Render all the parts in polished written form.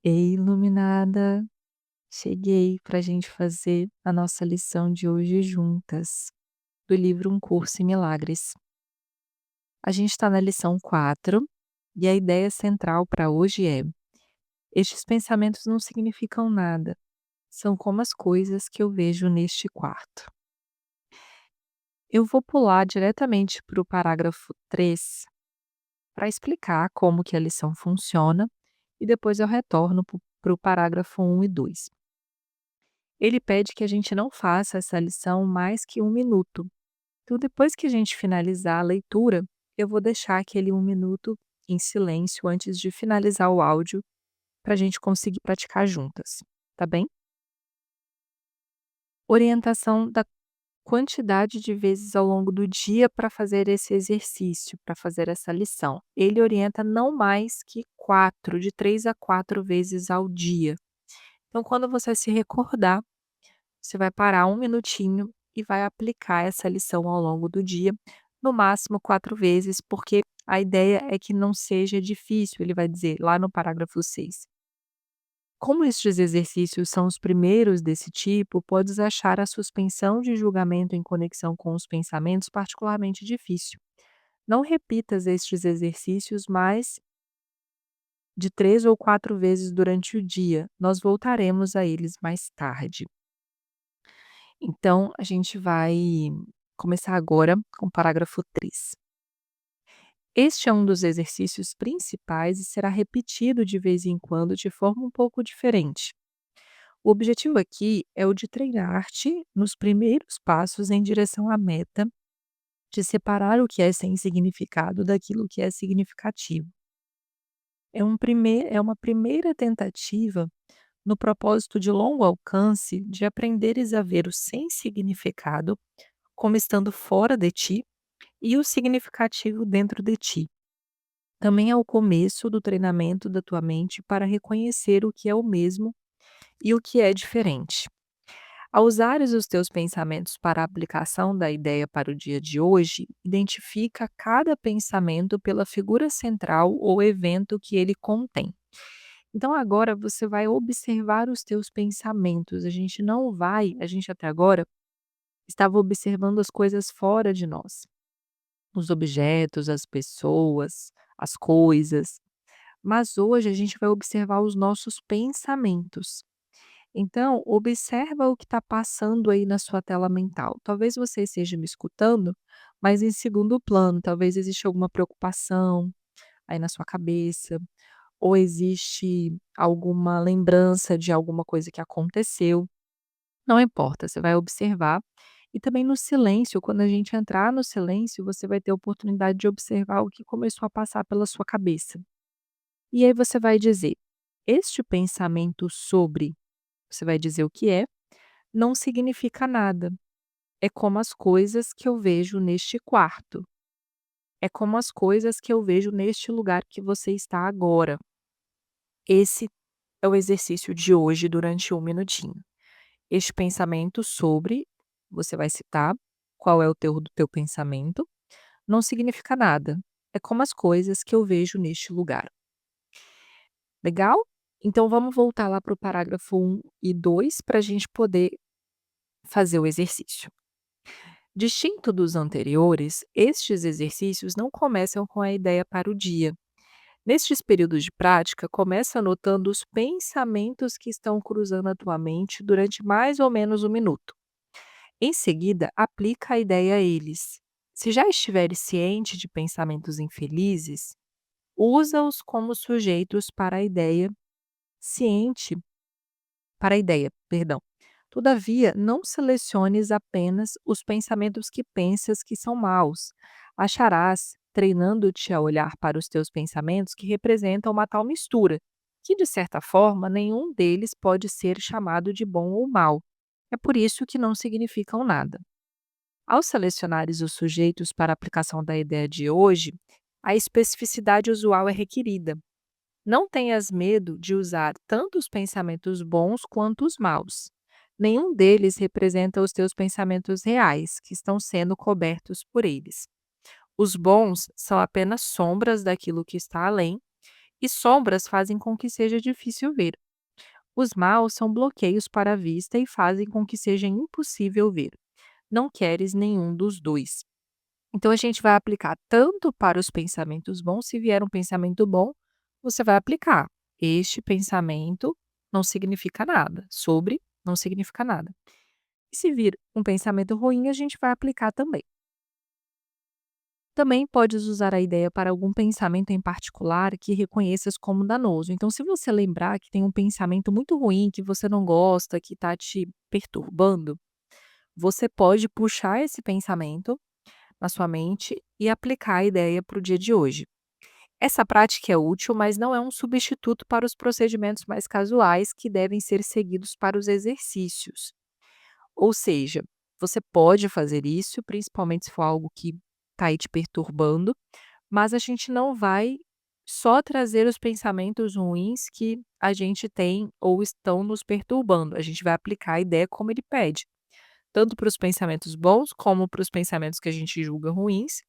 Ei, iluminada, cheguei para a gente fazer a nossa lição de hoje juntas, do livro Um Curso em Milagres. A gente está na lição 4 e a ideia central para hoje é: estes pensamentos não significam nada, são como as coisas que eu vejo neste quarto. Eu vou pular diretamente para o parágrafo 3 para explicar como que a lição funciona e depois eu retorno para o parágrafo 1 e 2. Ele pede que a gente não faça essa lição mais que 1 minuto. Então, depois que a gente finalizar a leitura, eu vou deixar aquele 1 minuto em silêncio antes de finalizar o áudio, para a gente conseguir praticar juntas, tá bem? Orientação da quantidade de vezes ao longo do dia para fazer esse exercício, para fazer essa lição. Ele orienta não mais que 4, de 3 a 4 vezes ao dia. Então, quando você se recordar, você vai parar 1 minutinho e vai aplicar essa lição ao longo do dia, no máximo 4 vezes, porque a ideia é que não seja difícil, ele vai dizer lá no parágrafo 6. Como estes exercícios são os primeiros desse tipo, podes achar a suspensão de julgamento em conexão com os pensamentos particularmente difícil. Não repitas estes exercícios mais de 3 ou 4 vezes durante o dia. Nós voltaremos a eles mais tarde. Então, a gente vai começar agora com o parágrafo 3. Este é um dos exercícios principais e será repetido de vez em quando de forma um pouco diferente. O objetivo aqui é o de treinar-te nos primeiros passos em direção à meta, de separar o que é sem significado daquilo que é significativo. É uma primeira tentativa no propósito de longo alcance de aprenderes a ver o sem significado como estando fora de ti e o significativo dentro de ti. Também é o começo do treinamento da tua mente para reconhecer o que é o mesmo e o que é diferente. Ao usares os teus pensamentos para a aplicação da ideia para o dia de hoje, identifica cada pensamento pela figura central ou evento que ele contém. Então agora você vai observar os teus pensamentos. A gente até agora estava observando as coisas fora de nós, os objetos, as pessoas, as coisas. Mas hoje a gente vai observar os nossos pensamentos. Então, observa o que está passando aí na sua tela mental. Talvez você esteja me escutando, mas em segundo plano, talvez exista alguma preocupação aí na sua cabeça, ou existe alguma lembrança de alguma coisa que aconteceu. Não importa, você vai observar. E também no silêncio, quando a gente entrar no silêncio, você vai ter a oportunidade de observar o que começou a passar pela sua cabeça. E aí você vai dizer: este pensamento sobre, você vai dizer o que é, não significa nada. É como as coisas que eu vejo neste quarto. É como as coisas que eu vejo neste lugar que você está agora. Esse é o exercício de hoje durante 1 minutinho. Este pensamento sobre, você vai citar qual é o teu do teu pensamento, não significa nada. É como as coisas que eu vejo neste lugar. Legal? Então vamos voltar lá para o parágrafo 1 e 2 para a gente poder fazer o exercício. Distinto dos anteriores, estes exercícios não começam com a ideia para o dia. Nestes períodos de prática, começa anotando os pensamentos que estão cruzando a tua mente durante mais ou menos 1 minuto. Em seguida, aplica a ideia a eles. Se já estiveres ciente de pensamentos infelizes, usa-os como sujeitos para a ideia, ciente para a ideia, perdão. Todavia, não seleciones apenas os pensamentos que pensas que são maus. Acharás, treinando-te a olhar para os teus pensamentos, que representam uma tal mistura, que de certa forma nenhum deles pode ser chamado de bom ou mal. É por isso que não significam nada. Ao selecionares os sujeitos para a aplicação da ideia de hoje, a especificidade usual é requerida. Não tenhas medo de usar tanto os pensamentos bons quanto os maus. Nenhum deles representa os teus pensamentos reais, que estão sendo cobertos por eles. Os bons são apenas sombras daquilo que está além, e sombras fazem com que seja difícil ver. Os maus são bloqueios para a vista e fazem com que seja impossível ver. Não queres nenhum dos dois. Então a gente vai aplicar tanto para os pensamentos bons, se vier um pensamento bom, você vai aplicar. Este pensamento não significa nada, sobre não significa nada. E se vir um pensamento ruim, a gente vai aplicar também. Também podes usar a ideia para algum pensamento em particular que reconheças como danoso. Então, se você lembrar que tem um pensamento muito ruim, que você não gosta, que está te perturbando, você pode puxar esse pensamento na sua mente e aplicar a ideia para o dia de hoje. Essa prática é útil, mas não é um substituto para os procedimentos mais casuais que devem ser seguidos para os exercícios. Ou seja, você pode fazer isso, principalmente se for algo que está aí te perturbando, mas a gente não vai só trazer os pensamentos ruins que a gente tem ou estão nos perturbando. A gente vai aplicar a ideia como ele pede, tanto para os pensamentos bons como para os pensamentos que a gente julga ruins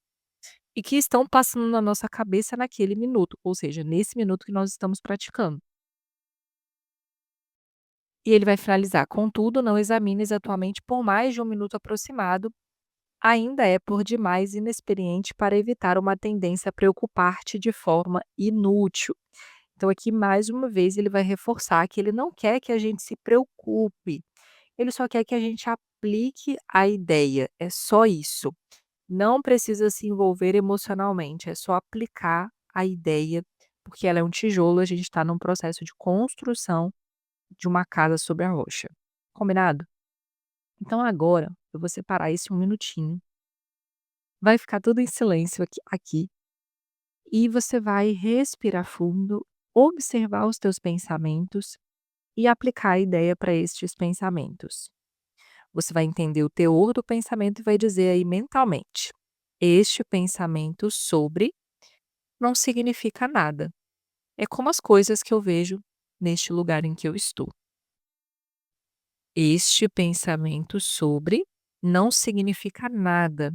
e que estão passando na nossa cabeça naquele minuto, ou seja, nesse minuto que nós estamos praticando. E ele vai finalizar: "Contudo, não examines a tua mente por mais de um minuto aproximado, ainda é por demais inexperiente para evitar uma tendência a preocupar-te de forma inútil". Então aqui, mais uma vez, ele vai reforçar que ele não quer que a gente se preocupe, ele só quer que a gente aplique a ideia, é só isso. Não precisa se envolver emocionalmente, é só aplicar a ideia, porque ela é um tijolo, a gente está num processo de construção de uma casa sobre a rocha. Combinado? Então agora eu vou separar esse um minutinho, vai ficar tudo em silêncio aqui e você vai respirar fundo, observar os teus pensamentos e aplicar a ideia para estes pensamentos. Você vai entender o teor do pensamento e vai dizer aí mentalmente: este pensamento sobre não significa nada. É como as coisas que eu vejo neste lugar em que eu estou. Este pensamento sobre não significa nada.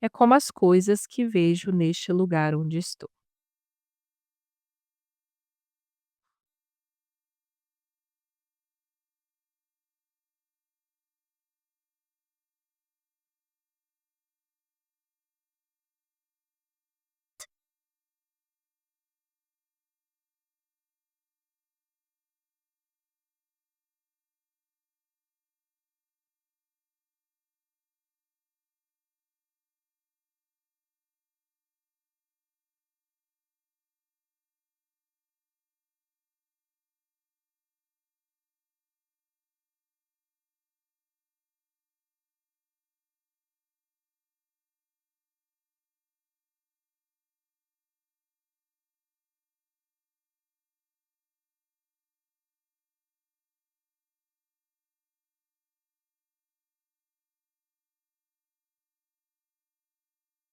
É como as coisas que vejo neste lugar onde estou.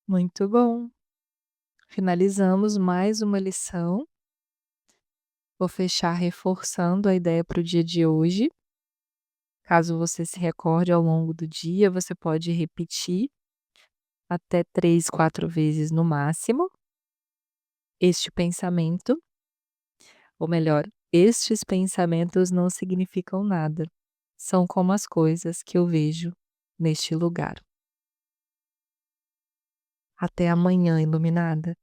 Muito bom. Finalizamos mais uma lição. Vou fechar reforçando a ideia para o dia de hoje. Caso você se recorde ao longo do dia, você pode repetir até 3, 4 vezes no máximo este pensamento, ou melhor, estes pensamentos não significam nada. São como as coisas que eu vejo neste lugar. Até amanhã, iluminada.